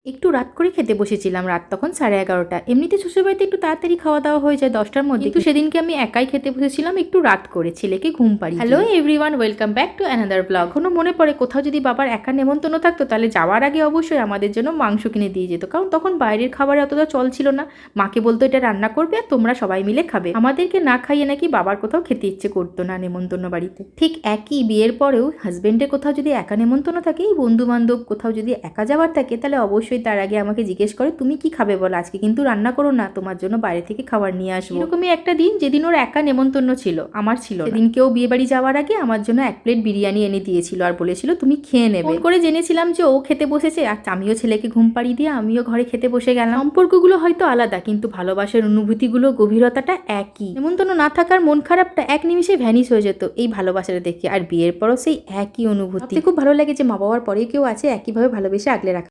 একটু রাত করে খেতে বসেছিলাম, রাত তখন 11:30। এমনিতে শ্বশুরবাড়িতে একটু তাড়াতাড়ি খাওয়া দাওয়া হয়ে যায় 10টার মধ্যে, কিন্তু সেদিনকে আমি একাই খেতে বসেছিলাম একটু রাত করে, ছেলেকে ঘুম পাড়িয়ে। Hello everyone, welcome back to another blog. এখনো মনে পড়ে কোথাও যদি বাবার একা নেমন্তন্ন থাকতো তাহলে যাওয়ার আগে অবশ্যই আমাদের জন্য মাংস কিনে দিয়ে যেত, কারণ তখন বাইরের খাবারে অতটা চল ছিল না। মাকে বলতো এটা রান্না করবে আর তোমরা সবাই মিলে খাবে, আমাদেরকে না খাইয়ে নাকি বাবার কোথাও খেতে ইচ্ছে করতো না নেমন্তন্ন বাড়িতে। ঠিক একই বিয়ের পরেও হাজবেন্ডের কোথাও যদি একা নেমন্তন্ন থাকে, এই বন্ধু বান্ধব কোথাও যদি একা যাওয়ার থাকে, তাহলে অবশ্যই তার আগে আমাকে জিজ্ঞেস করে তুমি কি খাবে বলো, আজকে কিন্তু রান্না করো না, তোমার জন্য বাইরে থেকে খাবার নিয়ে আসবো। এরকমই একটা দিন, যেদিন ওর একা নেমন্তন্ন ছিল, আমার ছিল না, সেদিন কেউ বিয়ে বাড়ি যাওয়ার আগে আমার জন্য 1 প্লেট বিরিয়ানি এনে দিয়েছিল আর বলেছিল তুমি খেয়ে নেবে। ফোন করে জেনেছিলাম যে ও খেতে বসেছে, আর আমিও ছেলেকে ঘুম পাড়িয়ে দিয়ে আমিও ঘরে খেতে বসে গেলাম। সম্পর্কগুলো হয়তো আলাদা, কিন্তু ভালোবাসার অনুভূতিগুলো গভীরতাটা একই। নেমন্তন্ন না থাকার মন খারাপটা এক নিমিষে ভ্যানিশ হয়ে যেত এই ভালোবাসাটা দেখে, আর বিয়ের পরও সেই একই অনুভূতি। খুব ভালো লাগে যে মা বাবার পরেও কেউ আছে একইভাবে ভালোবেসে আগলে রাখা।